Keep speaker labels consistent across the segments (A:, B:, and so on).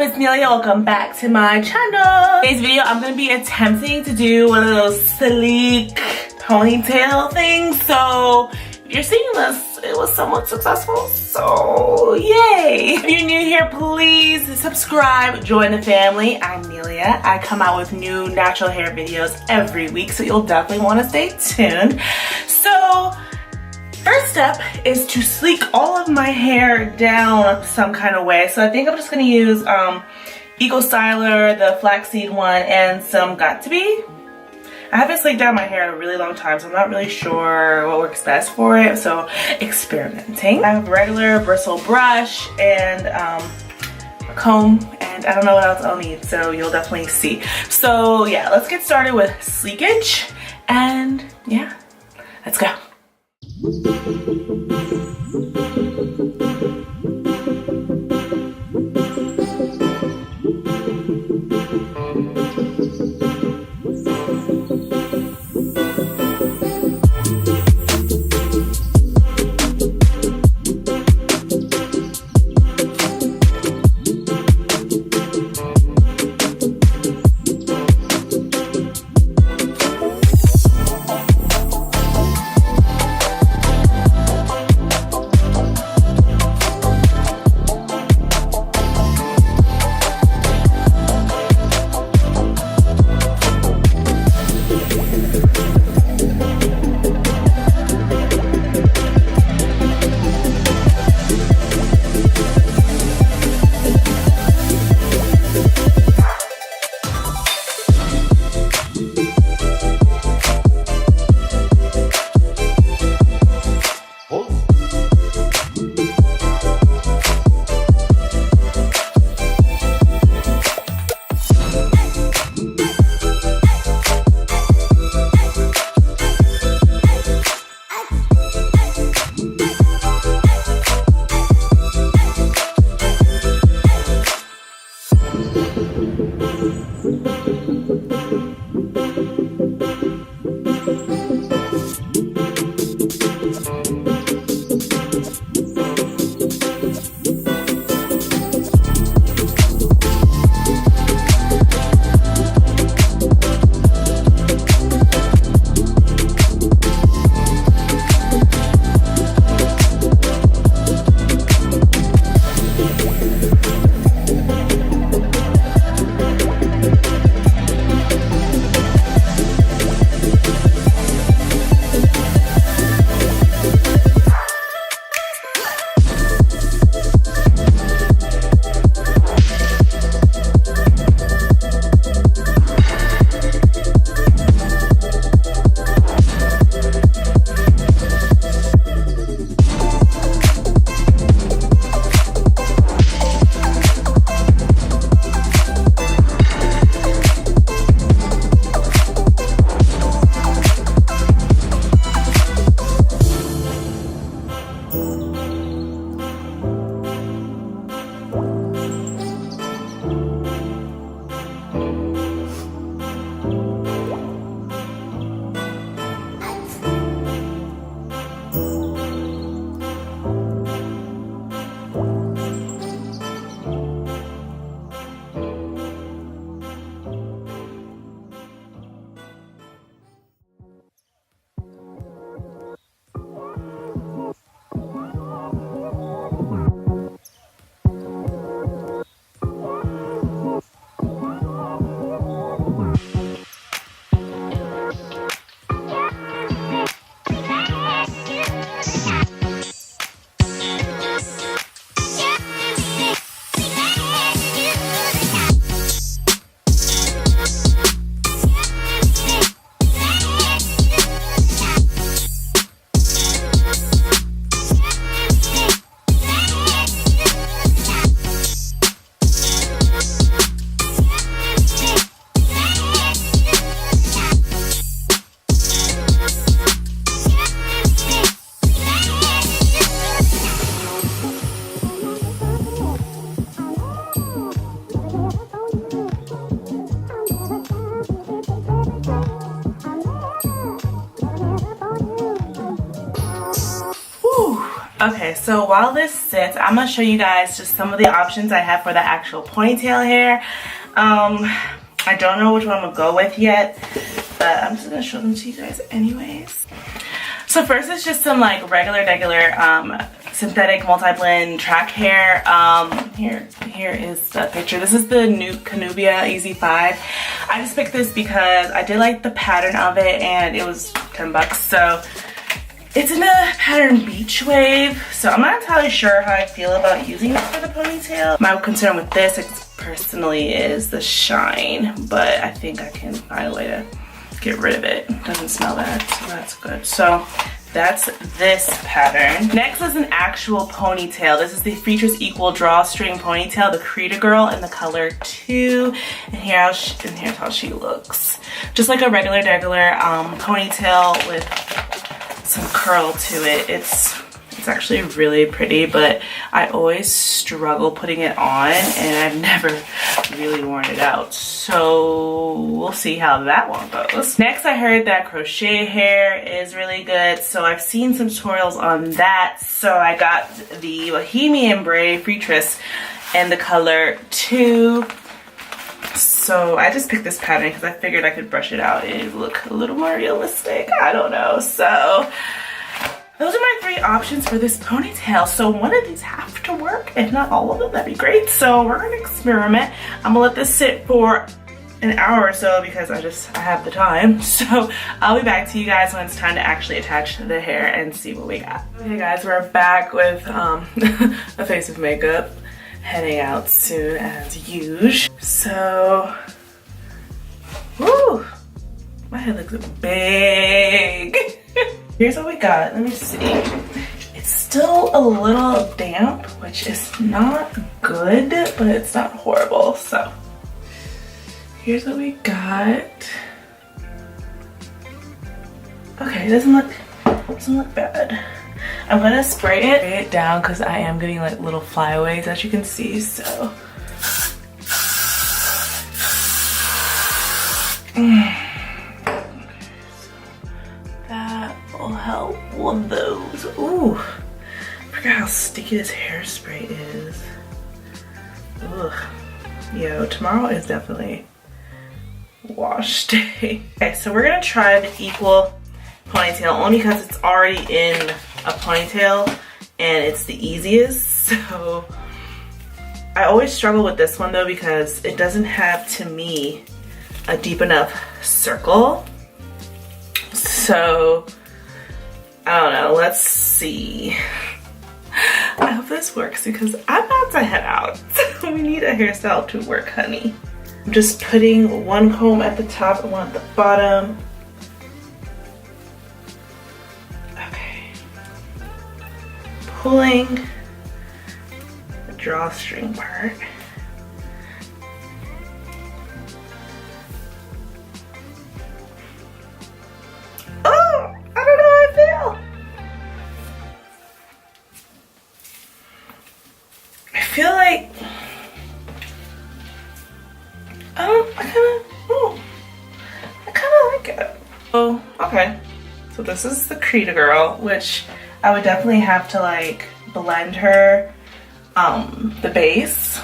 A: it's Nelia. Welcome back to my channel. Today's video, I'm gonna be attempting to do one of those sleek ponytail things. So if you're seeing this, it was somewhat successful, so yay. If you're new here, please subscribe, join the family. I'm Nelia. I come out with new natural hair videos every week, so you'll definitely want to stay tuned. So first step is to sleek all of my hair down some kind of way. So I think I'm just gonna use Eco Styler, the flaxseed one, and some Got2b. I haven't sleeked down my hair in a really long time, so I'm not really sure what works best for it, so experimenting. I have a regular bristle brush and a comb, and I don't know what else I'll need, so you'll definitely see. So yeah, let's get started with sleekage, and yeah, let's go. Okay, so while this sits, I'm gonna show you guys just some of the options I have for the actual ponytail hair. I don't know which one I'm gonna go with yet, but I'm just gonna show them to you guys anyways. So first it's just some like regular synthetic multi-blend track hair. Here is the picture. This is the new Canubia Easy 5. I just picked this because I did like the pattern of it and it was 10 bucks. So it's in the pattern Beach Wave. So I'm not entirely sure how I feel about using it for the ponytail. My concern with this personally is the shine, but I think I can find a way to get rid of it. It doesn't smell bad, so that's good. So that's this pattern. Next is an actual ponytail. This is the Features Equal Drawstring Ponytail, the Creator Girl in the color 2. And here's how she looks. Just like a regular ponytail with some curl to it. It's actually really pretty, but I always struggle putting it on and I've never really worn it out. So we'll see how that one goes. Next, I heard that crochet hair is really good. So I've seen some tutorials on that. So I got the Bohemian Braid Featress in the color 2. So I just picked this pattern because I figured I could brush it out and it would look a little more realistic. I don't know. So those are my 3 options for this ponytail. So one of these have to work. If not all of them, that'd be great. So we're gonna experiment. I'm gonna let this sit for an hour or so because I have the time. So I'll be back to you guys when it's time to actually attach the hair and see what we got. Okay guys, we're back with a face of makeup. Heading out soon as usual. So, woo, my head looks big. Here's what we got. Let me see. It's still a little damp, which is not good, but it's not horrible. So, here's what we got. Okay, it doesn't look bad. I'm gonna spray it down because I am getting like little flyaways, as you can see. So that will help with those. Ooh, I forgot how sticky this hairspray is. Ugh. Yo, tomorrow is definitely wash day. Okay, so we're gonna try the Equal ponytail only because it's already in a ponytail and it's the easiest. So I always struggle with this one though because it doesn't have, to me, a deep enough circle. So I don't know, let's see. I hope this works because I'm about to head out. We need a hairstyle to work, honey. I'm just putting one comb at the top and one at the bottom. Pulling the drawstring part. Oh, I don't know how I feel. I feel like I kind of like it. Oh, okay. So this is the Creator Girl, which I would definitely have to like blend her, the base.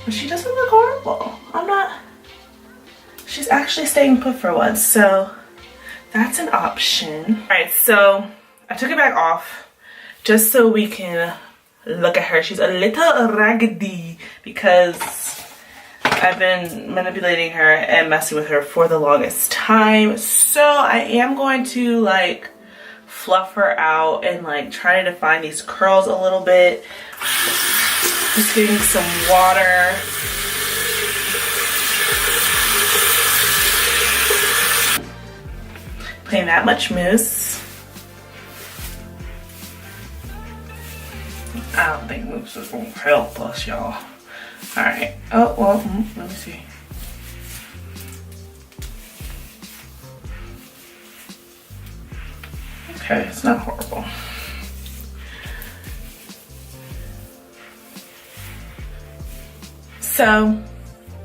A: But she doesn't look horrible. She's actually staying put for once, so that's an option. All right, so I took it back off just so we can look at her. She's a little raggedy because I've been manipulating her and messing with her for the longest time. So I am going to like fluff her out and like try to define these curls a little bit. Just getting some water. Putting that much mousse. I don't think mousse is gonna help us, y'all. Alright. Oh, well, let me see. Okay, it's not horrible. So,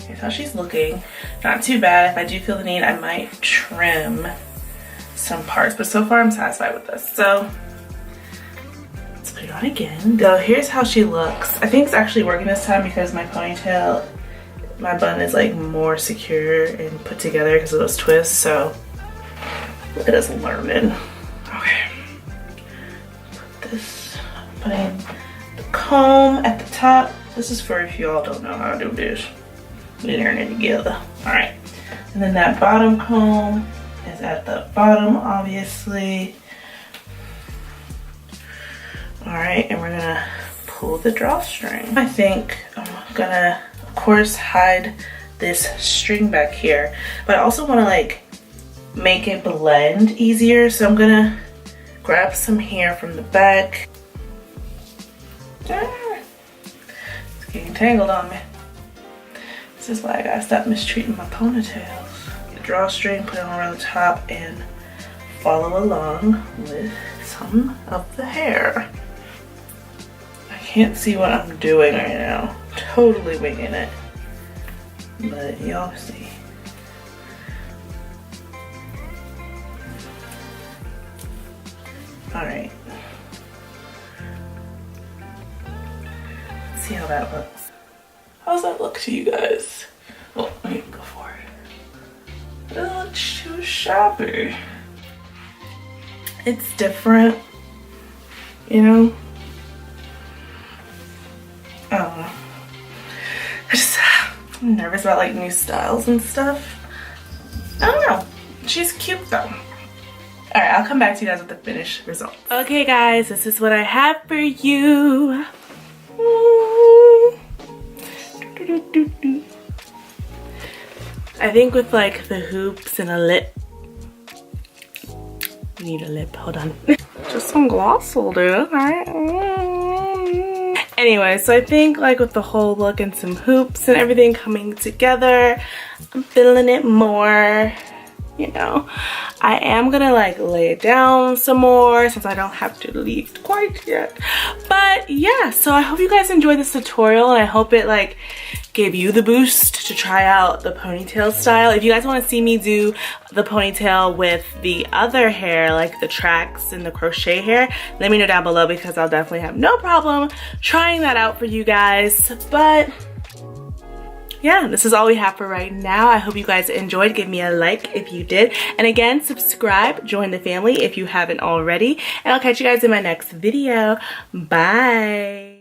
A: here's how she's looking. Not too bad. If I do feel the need, I might trim some parts, but so far I'm satisfied with this. So, it on again. So here's how she looks. I think it's actually working this time because my ponytail, my bun is like more secure and put together because of those twists, so it doesn't learn in. Okay. Put this, putting the comb at the top. This is for if y'all don't know how to do this. We learn it together. All right. And then that bottom comb is at the bottom, obviously. All right, and we're gonna pull the drawstring. I think I'm gonna, of course, hide this string back here, but I also wanna like make it blend easier. So I'm gonna grab some hair from the back. It's getting tangled on me. This is why I gotta stop mistreating my ponytails. The drawstring, put it on around the top and follow along with some of the hair. I can't see what I'm doing right now. Totally winging it. But y'all see. Alright. Let's see how that looks. How's that look to you guys? Well, let me go for it. It looks too sharpy. It's different, you know? I don't know. I'm nervous about like new styles and stuff. I don't know. She's cute though. Alright, I'll come back to you guys with the finished result. Okay guys, this is what I have for you. I think with like the hoops and a lip. You need a lip, hold on. Just some gloss will do, alright? Anyway, so I think like with the whole look and some hoops and everything coming together, I'm feeling it more, you know. I am gonna like lay it down some more since I don't have to leave quite yet. But yeah, so I hope you guys enjoyed this tutorial and I hope it like gave you the boost to try out the ponytail style. If you guys want to see me do the ponytail with the other hair, like the tracks and the crochet hair, let me know down below because I'll definitely have no problem trying that out for you guys. But yeah, this is all we have for right now. I hope you guys enjoyed. Give me a like if you did. And again, subscribe, join the family if you haven't already. And I'll catch you guys in my next video. Bye.